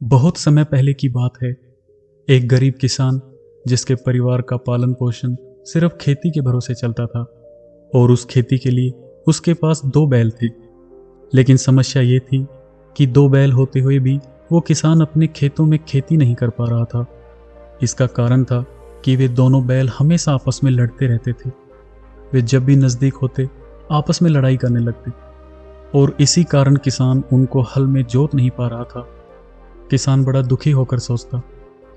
बहुत समय पहले की बात है। एक गरीब किसान जिसके परिवार का पालन पोषण सिर्फ खेती के भरोसे चलता था और उस खेती के लिए उसके पास 2 बैल थे। लेकिन समस्या ये थी कि 2 बैल होते हुए भी वो किसान अपने खेतों में खेती नहीं कर पा रहा था। इसका कारण था कि वे दोनों बैल हमेशा आपस में लड़ते रहते थे। वे जब भी नज़दीक होते आपस में लड़ाई करने लगते और इसी कारण किसान उनको हल में जोत नहीं पा रहा था। किसान बड़ा दुखी होकर सोचता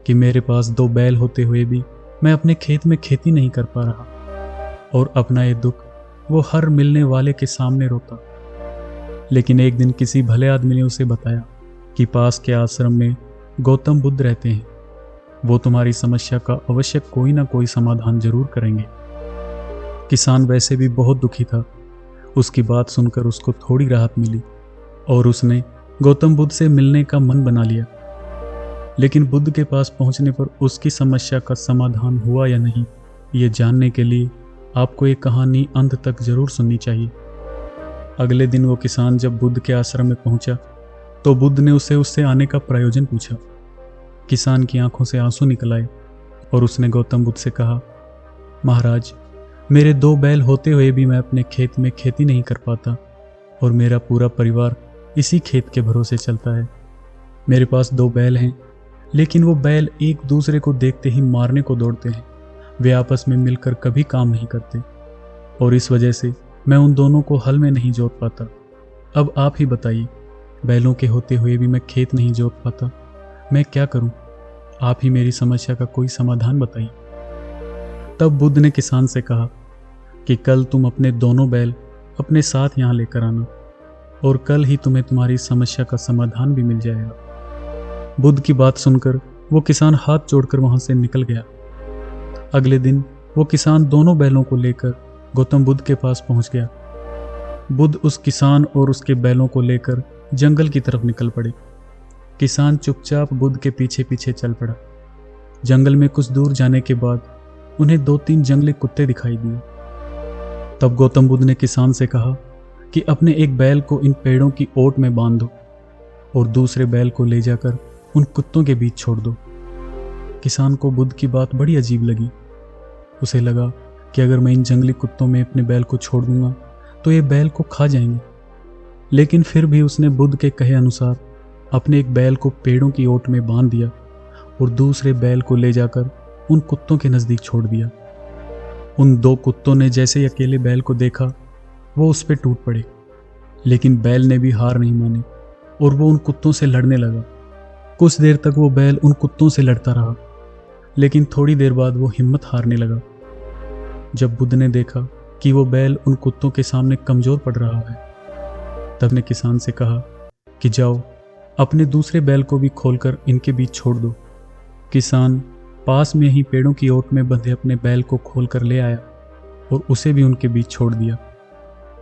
कि मेरे पास 2 बैल होते हुए भी मैं अपने खेत में खेती नहीं कर पा रहा, और अपना ये दुख वो हर मिलने वाले के सामने रोता। लेकिन एक दिन किसी भले आदमी ने उसे बताया कि पास के आश्रम में गौतम बुद्ध रहते हैं। वो तुम्हारी समस्या का अवश्य कोई ना कोई समाधान जरूर करेंगे। किसान वैसे भी बहुत दुखी था। उसकी बात सुनकर उसको थोड़ी राहत मिली और उसने गौतम बुद्ध से मिलने का मन बना लिया। लेकिन बुद्ध के पास पहुंचने पर उसकी समस्या का समाधान हुआ या नहीं, ये जानने के लिए आपको ये कहानी अंत तक जरूर सुननी चाहिए। अगले दिन वो किसान जब बुद्ध के आश्रम में पहुंचा तो बुद्ध ने उससे आने का प्रयोजन पूछा। किसान की आंखों से आंसू निकल आए और उसने गौतम बुद्ध से कहा, महाराज, मेरे 2 बैल होते हुए भी मैं अपने खेत में खेती नहीं कर पाता और मेरा पूरा परिवार इसी खेत के भरोसे चलता है। मेरे पास 2 बैल हैं, लेकिन वो बैल एक दूसरे को देखते ही मारने को दौड़ते हैं। वे आपस में मिलकर कभी काम नहीं करते और इस वजह से मैं उन दोनों को हल में नहीं जोत पाता। अब आप ही बताइए, बैलों के होते हुए भी मैं खेत नहीं जोत पाता, मैं क्या करूं? आप ही मेरी समस्या का कोई समाधान बताइए। तब बुद्ध ने किसान से कहा कि कल तुम अपने दोनों बैल अपने साथ यहाँ लेकर आना और कल ही तुम्हें तुम्हारी समस्या का समाधान भी मिल जाएगा। बुद्ध की बात सुनकर वो किसान हाथ जोड़कर वहां से निकल गया। अगले दिन वो किसान दोनों बैलों को लेकर गौतम बुद्ध के पास पहुंच गया। बुद्ध उस किसान और उसके बैलों को लेकर जंगल की तरफ निकल पड़े। किसान चुपचाप बुद्ध के पीछे पीछे चल पड़ा। जंगल में कुछ दूर जाने के बाद उन्हें 2-3 जंगली कुत्ते दिखाई दिए। तब गौतम बुद्ध ने किसान से कहा कि अपने एक बैल को इन पेड़ों की ओट में बांध दो और दूसरे बैल को ले जाकर उन कुत्तों के बीच छोड़ दो। किसान को बुद्ध की बात बड़ी अजीब लगी। उसे लगा कि अगर मैं इन जंगली कुत्तों में अपने बैल को छोड़ दूंगा तो ये बैल को खा जाएंगे। लेकिन फिर भी उसने बुद्ध के कहे अनुसार अपने एक बैल को पेड़ों की ओट में बांध दिया और दूसरे बैल को ले जाकर उन कुत्तों के नज़दीक छोड़ दिया। उन 2 कुत्तों ने जैसे ही अकेले बैल को देखा वो उस पर टूट पड़े, लेकिन बैल ने भी हार नहीं मानी और वो उन कुत्तों से लड़ने लगा। कुछ देर तक वो बैल उन कुत्तों से लड़ता रहा, लेकिन थोड़ी देर बाद वो हिम्मत हारने लगा। जब बुद्ध ने देखा कि वो बैल उन कुत्तों के सामने कमज़ोर पड़ रहा है, तब ने किसान से कहा कि जाओ अपने दूसरे बैल को भी खोलकर इनके बीच छोड़ दो। किसान पास में ही पेड़ों की ओट में बंधे अपने बैल को खोलकर ले आया और उसे भी उनके बीच छोड़ दिया।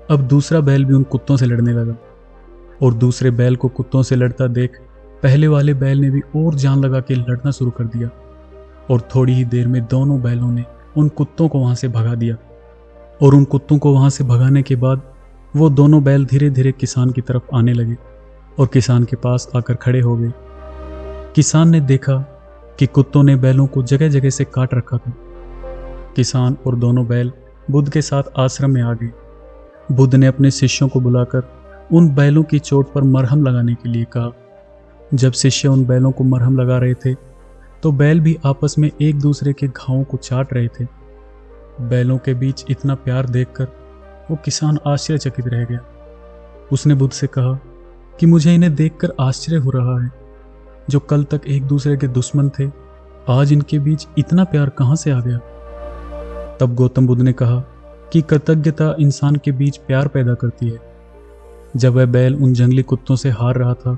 अब दूसरा बैल भी उन कुत्तों से लड़ने लगा और दूसरे बैल को कुत्तों से लड़ता देख पहले वाले बैल ने भी और जान लगा के लड़ना शुरू कर दिया और थोड़ी ही देर में दोनों बैलों ने उन कुत्तों को वहां से भगा दिया। और उन कुत्तों को वहां से भगाने के बाद वो दोनों बैल धीरे धीरे किसान की तरफ आने लगे और किसान के पास आकर खड़े हो गए। किसान ने देखा कि कुत्तों ने बैलों को जगह जगह से काट रखा था। किसान और दोनों बैल बुद्ध के साथ आश्रम में आ गए। बुद्ध ने अपने शिष्यों को बुलाकर उन बैलों की चोट पर मरहम लगाने के लिए कहा। जब शिष्य उन बैलों को मरहम लगा रहे थे तो बैल भी आपस में एक दूसरे के घावों को चाट रहे थे। बैलों के बीच इतना प्यार देखकर वो किसान आश्चर्यचकित रह गया। उसने बुद्ध से कहा कि मुझे इन्हें देखकर आश्चर्य हो रहा है। जो कल तक एक दूसरे के दुश्मन थे, आज इनके बीच इतना प्यार कहां से आ गया? तब गौतम बुद्ध ने कहा कि कृतज्ञता इंसान के बीच प्यार पैदा करती है। जब वह बैल उन जंगली कुत्तों से हार रहा था,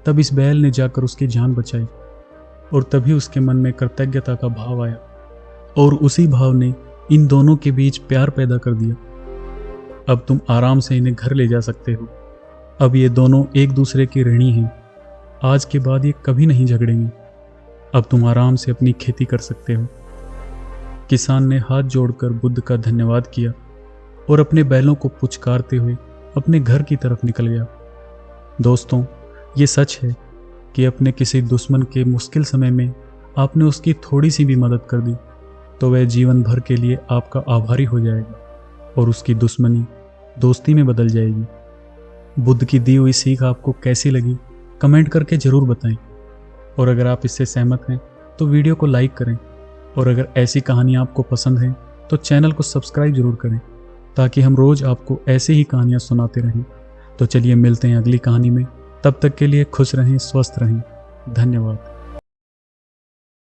तब इस बैल ने जाकर उसकी जान बचाई और तभी उसके मन में कृतज्ञता का भाव आया और उसी भाव ने इन दोनों के बीच प्यार पैदा कर दिया। अब तुम आराम से इन्हें घर ले जा सकते हो। अब ये दोनों एक दूसरे के ऋणी हैं। आज के बाद ये कभी नहीं झगड़ेंगे। अब तुम आराम से अपनी खेती कर सकते हो। किसान ने हाथ जोड़कर बुद्ध का धन्यवाद किया और अपने बैलों को पुचकारते हुए अपने घर की तरफ निकल गया। दोस्तों, ये सच है कि अपने किसी दुश्मन के मुश्किल समय में आपने उसकी थोड़ी सी भी मदद कर दी तो वह जीवन भर के लिए आपका आभारी हो जाएगा और उसकी दुश्मनी दोस्ती में बदल जाएगी। बुद्ध की दी हुई सीख आपको कैसी लगी कमेंट करके ज़रूर बताएं। और अगर आप इससे सहमत हैं तो वीडियो को लाइक करें। और अगर ऐसी कहानियाँ आपको पसंद हैं तो चैनल को सब्सक्राइब जरूर करें ताकि हम रोज़ आपको ऐसे ही कहानियाँ सुनाते रहें। तो चलिए मिलते हैं अगली कहानी में। तब तक के लिए खुश रहें, स्वस्थ रहें। धन्यवाद।